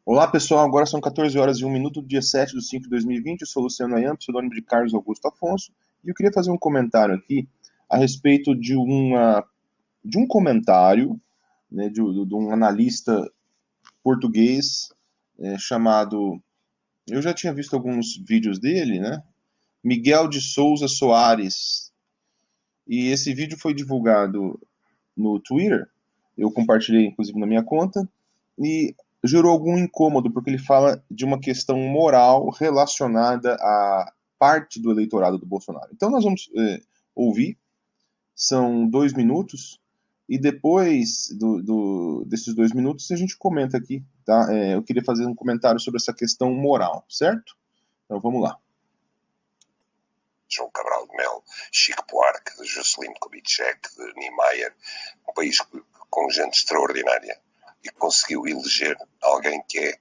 Olá pessoal, agora são 14 horas e 1 minuto do dia 7 de 5 de 2020. Eu sou Luciano Ayan, pseudônimo de Carlos Augusto Afonso, e eu queria fazer um comentário aqui a respeito de um comentário, né, de um analista português chamado. Eu já tinha visto alguns vídeos dele, né? Miguel de Souza Soares. E esse vídeo foi divulgado no Twitter, eu compartilhei inclusive na minha conta, e gerou algum incômodo, porque ele fala de uma questão moral relacionada à parte do eleitorado do Bolsonaro. Então nós vamos ouvir, são 2 minutos, e depois desses 2 minutos a gente comenta aqui, tá? Eu queria fazer um comentário sobre essa questão moral, certo? Então vamos lá. João Cabral de Melo, Chico Buarque, de Juscelino Kubitschek, de Niemeyer, um país com gente extraordinária e que conseguiu eleger alguém que é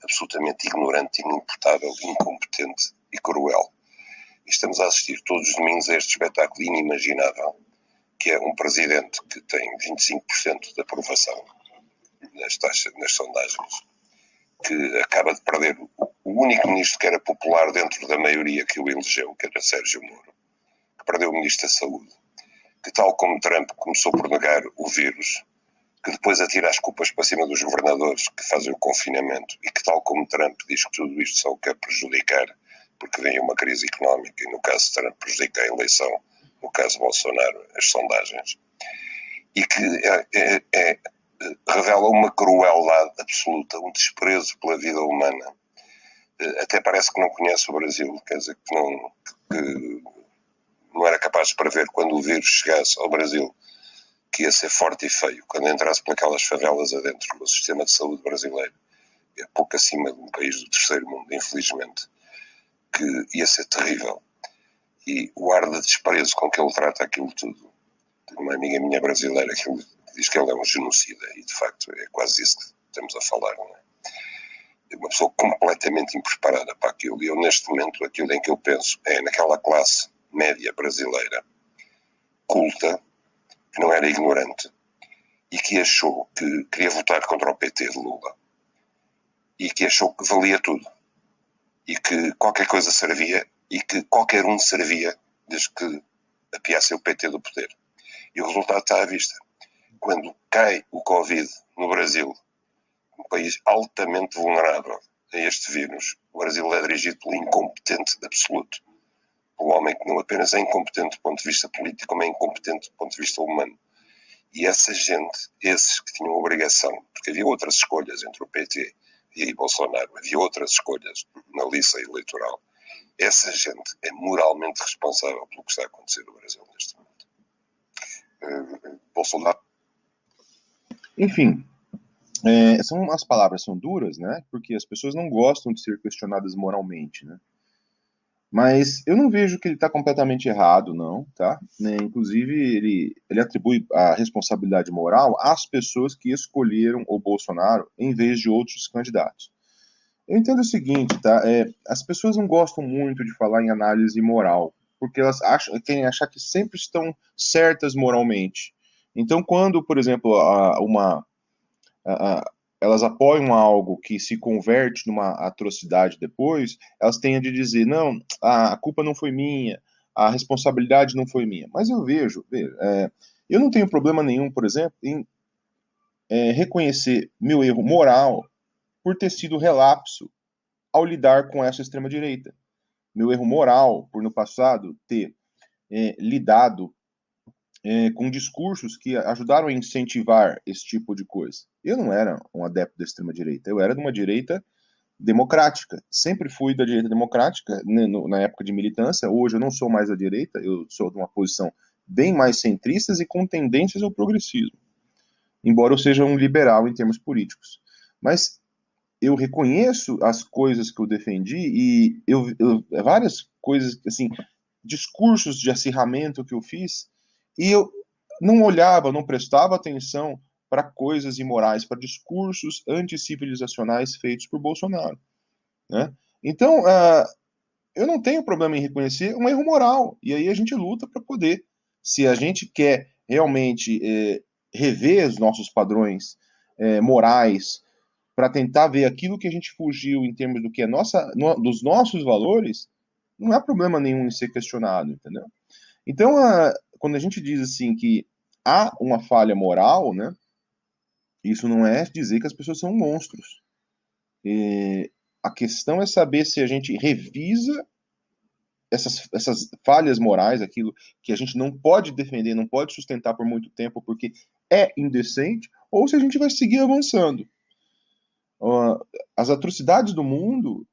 absolutamente ignorante, inimportável, incompetente e cruel. E estamos a assistir todos os domingos a este espetáculo inimaginável, que é um presidente que tem 25% de aprovação nas sondagens, que acaba de perder o único ministro que era popular dentro da maioria que o elegeu, que era Sérgio Moro, que perdeu o ministro da Saúde, que tal como Trump começou por negar o vírus, que depois atira as culpas para cima dos governadores que fazem o confinamento e que tal como Trump diz que tudo isto só o quer prejudicar porque vem uma crise económica e no caso de Trump prejudica a eleição, no caso de Bolsonaro as sondagens, e que revela uma crueldade absoluta, um desprezo pela vida humana. Até parece que não conhece o Brasil, quer dizer, que não era capaz de prever quando o vírus chegasse ao Brasil que ia ser forte e feio, quando entrasse por aquelas favelas adentro do sistema de saúde brasileiro, é pouco acima de um país do terceiro mundo, infelizmente, que ia ser terrível. E o ar de desprezo com que ele trata aquilo tudo. Uma amiga minha brasileira que diz que ele é um genocida, e de facto é quase isso que estamos a falar, não é? É uma pessoa completamente impreparada para aquilo. E eu, neste momento, aquilo em que eu penso é naquela classe média brasileira, culta, que não era ignorante, e que achou que queria votar contra o PT de Lula, e que achou que valia tudo, e que qualquer coisa servia, e que qualquer um servia, desde que apiasse o PT do poder. E o resultado está à vista. Quando cai o Covid no Brasil, um país altamente vulnerável a este vírus, o Brasil é dirigido pelo incompetente absoluto, pelo homem que não apenas é incompetente do ponto de vista político, como é incompetente do ponto de vista humano. E essa gente, esses que tinham obrigação, porque havia outras escolhas entre o PT e Bolsonaro, havia outras escolhas na lista eleitoral, essa gente é moralmente responsável pelo que está a acontecer no Brasil neste momento. Bolsonaro. Enfim, as palavras são duras, né? Porque as pessoas não gostam de ser questionadas moralmente, né? Mas eu não vejo que ele está completamente errado, não, tá? Né? Inclusive, ele atribui a responsabilidade moral às pessoas que escolheram o Bolsonaro em vez de outros candidatos. Eu entendo o seguinte, tá? As pessoas não gostam muito de falar em análise moral, porque elas querem achar que sempre estão certas moralmente. Então, quando, por exemplo, elas apoiam algo que se converte numa atrocidade depois, elas têm de dizer, não, a culpa não foi minha, a responsabilidade não foi minha. Mas eu vejo, eu não tenho problema nenhum, por exemplo, em reconhecer meu erro moral por ter sido relapso ao lidar com essa extrema-direita. Meu erro moral por, no passado, ter lidado com discursos que ajudaram a incentivar esse tipo de coisa. Eu não era um adepto da extrema-direita, eu era de uma direita democrática. Sempre fui da direita democrática, né, na época de militância. Hoje eu não sou mais da direita, eu sou de uma posição bem mais centrista e com tendências ao progressismo. Embora eu seja um liberal em termos políticos. Mas eu reconheço as coisas que eu defendi e várias coisas, assim, discursos de acirramento que eu fiz, e eu não olhava, não prestava atenção para coisas imorais, para discursos anticivilizacionais feitos por Bolsonaro, né? Então, eu não tenho problema em reconhecer um erro moral, e aí a gente luta para poder, se a gente quer realmente rever os nossos padrões morais, para tentar ver aquilo que a gente fugiu em termos do que é dos nossos valores, não há problema nenhum em ser questionado, entendeu? Então, quando a gente diz assim que há uma falha moral, né, isso não é dizer que as pessoas são monstros. A questão é saber se a gente revisa essas falhas morais, aquilo que a gente não pode defender, não pode sustentar por muito tempo porque é indecente, ou se a gente vai seguir avançando. As atrocidades do mundo,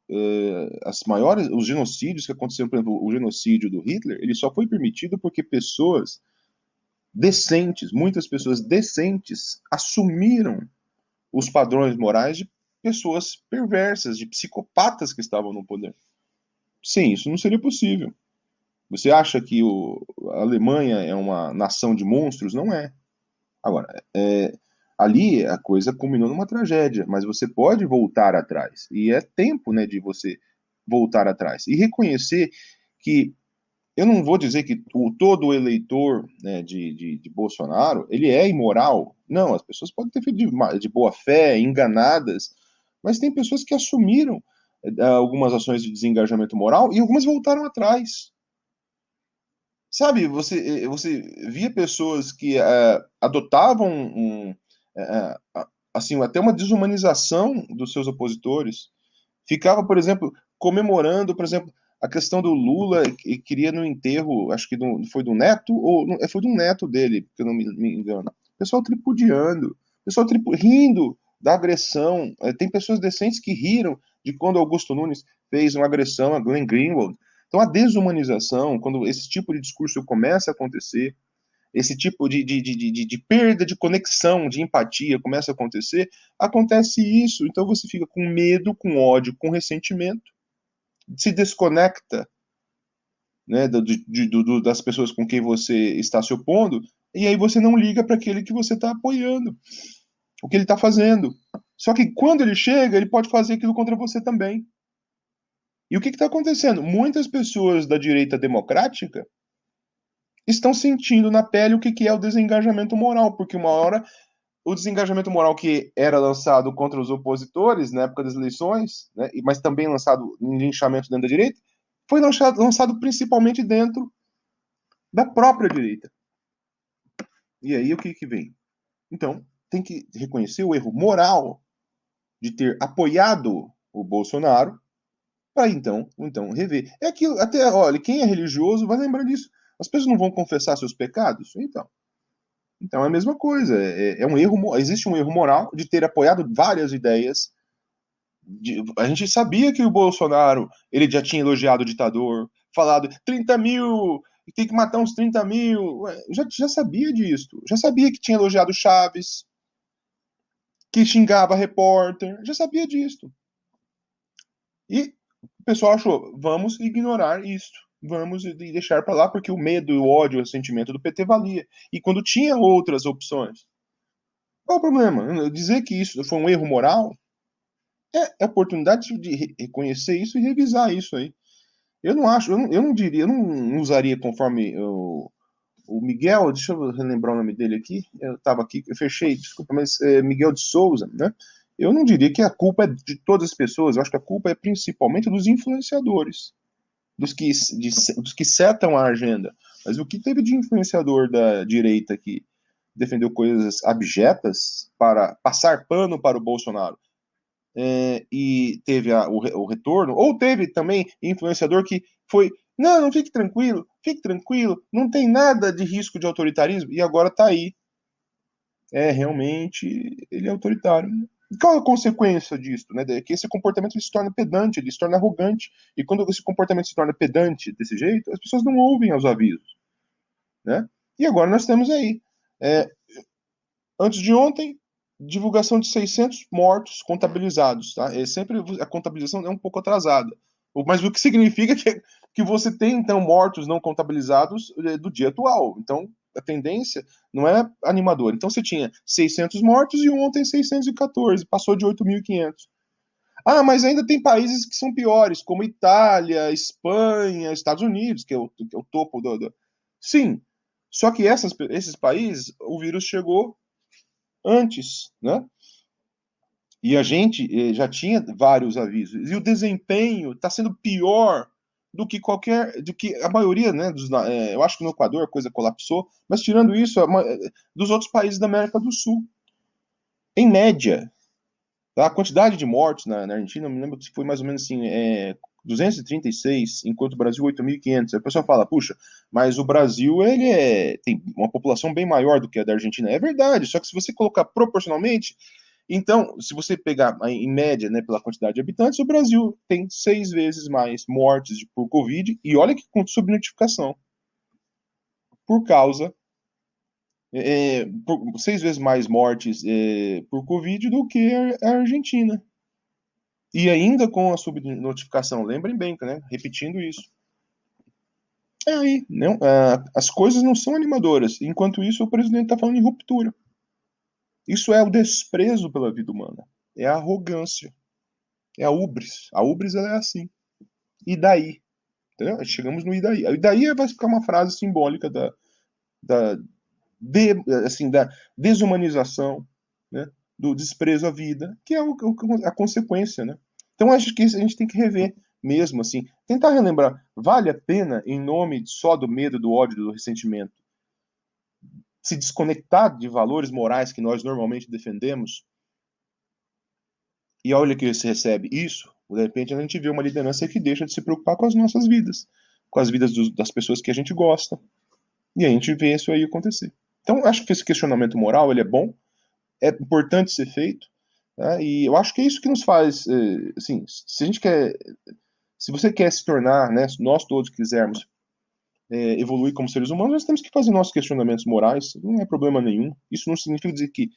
as maiores, os genocídios que aconteceram, por exemplo, o genocídio do Hitler, ele só foi permitido porque pessoas decentes, muitas pessoas decentes, assumiram os padrões morais de pessoas perversas, de psicopatas que estavam no poder. Sim, isso não seria possível. Você acha que a Alemanha é uma nação de monstros? Não é. Agora, ali a coisa culminou numa tragédia, mas você pode voltar atrás. E é tempo, né, de você voltar atrás. E reconhecer que, eu não vou dizer que todo eleitor, né, de Bolsonaro, ele é imoral. Não, as pessoas podem ter feito de boa fé, enganadas, mas tem pessoas que assumiram algumas ações de desengajamento moral e algumas voltaram atrás. Sabe, você via pessoas que adotavam assim, até uma desumanização dos seus opositores. Ficava, por exemplo, comemorando, por exemplo, a questão do Lula e queria no enterro, acho que foi do neto, ou foi do neto dele, que eu não me engano. O pessoal tripudiando, o pessoal rindo da agressão. Tem pessoas decentes que riram de quando Augusto Nunes fez uma agressão a Glenn Greenwald. Então, a desumanização, quando esse tipo de discurso começa a acontecer, esse tipo de perda de conexão, de empatia começa a acontecer, acontece isso. Então, você fica com medo, com ódio, com ressentimento, se desconecta, né, das pessoas com quem você está se opondo, e aí você não liga para aquele que você está apoiando, o que ele está fazendo. Só que quando ele chega, ele pode fazer aquilo contra você também. E o que está acontecendo? Muitas pessoas da direita democrática estão sentindo na pele o que é o desengajamento moral, porque uma hora o desengajamento moral que era lançado contra os opositores na época das eleições, né, mas também lançado em linchamento dentro da direita, foi lançado principalmente dentro da própria direita. E aí o que vem? Então, tem que reconhecer o erro moral de ter apoiado o Bolsonaro para então rever. É aquilo, até, olha, quem é religioso vai lembrar disso. As pessoas não vão confessar seus pecados? Então é a mesma coisa. É um erro, existe um erro moral de ter apoiado várias ideias. A gente sabia que o Bolsonaro ele já tinha elogiado o ditador, falado 30 mil, tem que matar uns 30 mil. Já sabia disso. Já sabia que tinha elogiado Chaves, que xingava repórter. Já sabia disso. E o pessoal achou, vamos ignorar isso. Vamos deixar para lá, porque o medo, o ódio, o sentimento do PT valia. E quando tinha outras opções, qual o problema? Dizer que isso foi um erro moral é a oportunidade de reconhecer isso e revisar isso aí. Eu não acho, eu não diria, eu não usaria conforme o Miguel, deixa eu relembrar o nome dele aqui, eu estava aqui, eu fechei, desculpa, mas Miguel de Souza, né? Eu não diria que a culpa é de todas as pessoas, eu acho que a culpa é principalmente dos influenciadores, dos que setam a agenda. Mas o que teve de influenciador da direita que defendeu coisas abjetas para passar pano para o Bolsonaro e teve o retorno, ou teve também influenciador que foi, não fique tranquilo, não tem nada de risco de autoritarismo, e agora está aí. Realmente, ele é autoritário. E qual é a consequência disso? Né? É que esse comportamento ele se torna pedante, ele se torna arrogante. E quando esse comportamento se torna pedante desse jeito, as pessoas não ouvem os avisos. Né? E agora nós temos aí, antes de ontem, divulgação de 600 mortos contabilizados. Tá? Sempre a contabilização é um pouco atrasada. Mas o que significa que você tem, então, mortos não contabilizados do dia atual. Então, a tendência não é animadora. Então, você tinha 600 mortos e ontem 614, passou de 8.500. Ah, mas ainda tem países que são piores, como Itália, Espanha, Estados Unidos, que é o topo do... Sim, só que esses países, o vírus chegou antes, né? E a gente já tinha vários avisos. E o desempenho está sendo pior do que a maioria, né? Eu acho que no Equador a coisa colapsou, mas tirando isso, dos outros países da América do Sul. Em média, tá? A quantidade de mortes na Argentina, eu me lembro que foi mais ou menos assim, 236, enquanto o Brasil 8.500. Aí o pessoal fala, puxa, mas o Brasil tem uma população bem maior do que a da Argentina. É verdade, só que se você colocar proporcionalmente, então, se você pegar em média, né, pela quantidade de habitantes, o Brasil tem 6 vezes mais mortes por Covid, e olha que com subnotificação, por causa, 6 vezes mais mortes por Covid do que a Argentina. E ainda com a subnotificação, lembrem bem, né, repetindo isso. É aí, não, as coisas não são animadoras. Enquanto isso, o presidente está falando em ruptura. Isso é o desprezo pela vida humana. É a arrogância. É a ubris. A ubris ela é assim. E daí? Entendeu? Chegamos no e daí. E daí vai ficar uma frase simbólica da, da desumanização, né? Do desprezo à vida, que é a consequência, né? Então acho que isso a gente tem que rever mesmo, assim, tentar relembrar, vale a pena, em nome só do medo, do ódio, do ressentimento, se desconectar de valores morais que nós normalmente defendemos? E olha que você recebe isso, de repente a gente vê uma liderança que deixa de se preocupar com as nossas vidas, com as vidas das pessoas que a gente gosta. E a gente vê isso aí acontecer. Então, acho que esse questionamento moral ele é bom, é importante ser feito, né? E eu acho que é isso que nos faz, assim, se a gente quer, se você quer se tornar, né, se nós todos quisermos evoluir como seres humanos, nós temos que fazer nossos questionamentos morais, não é problema nenhum. Isso não significa dizer que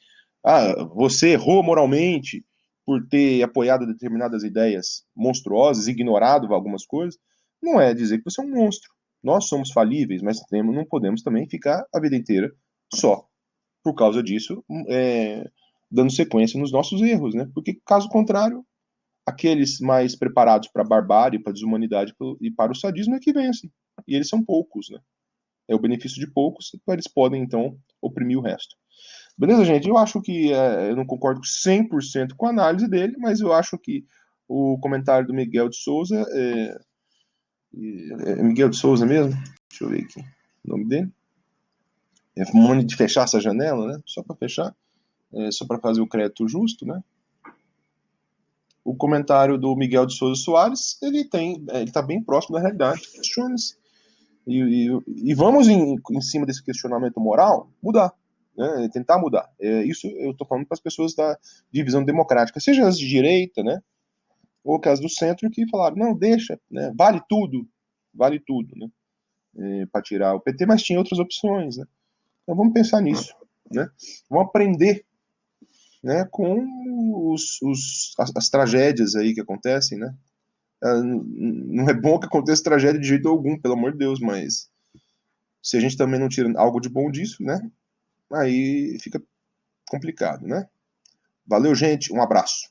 você errou moralmente por ter apoiado determinadas ideias monstruosas, ignorado algumas coisas. Não é dizer que você é um monstro. Nós somos falíveis, mas não podemos também ficar a vida inteira só por causa disso, dando sequência nos nossos erros, né? Porque, caso contrário, aqueles mais preparados para a barbárie, para a desumanidade e para o sadismo é que vencem. E eles são poucos, né? É o benefício de poucos, eles podem, então, oprimir o resto. Beleza, gente? Eu acho que eu não concordo 100% com a análise dele, mas eu acho que o comentário do Miguel de Souza é Miguel de Souza mesmo? Deixa eu ver aqui o nome dele. É monte de fechar essa janela, né? Só para fechar, só para fazer o crédito justo, né? O comentário do Miguel de Souza Soares, ele está bem próximo da realidade. Questione-se. E vamos, em cima desse questionamento moral, mudar. Né? Tentar mudar. Isso eu estou falando para as pessoas da divisão democrática, seja as de direita, né? Ou as do centro, que falaram, não, deixa, né? Vale tudo, né? Para tirar o PT, mas tinha outras opções, né? Então vamos pensar nisso, né? Vamos aprender, né, com as tragédias aí que acontecem, né? Não é bom que aconteça tragédia de jeito algum, pelo amor de Deus, mas se a gente também não tira algo de bom disso, né? Aí fica complicado, né? Valeu, gente. Um abraço.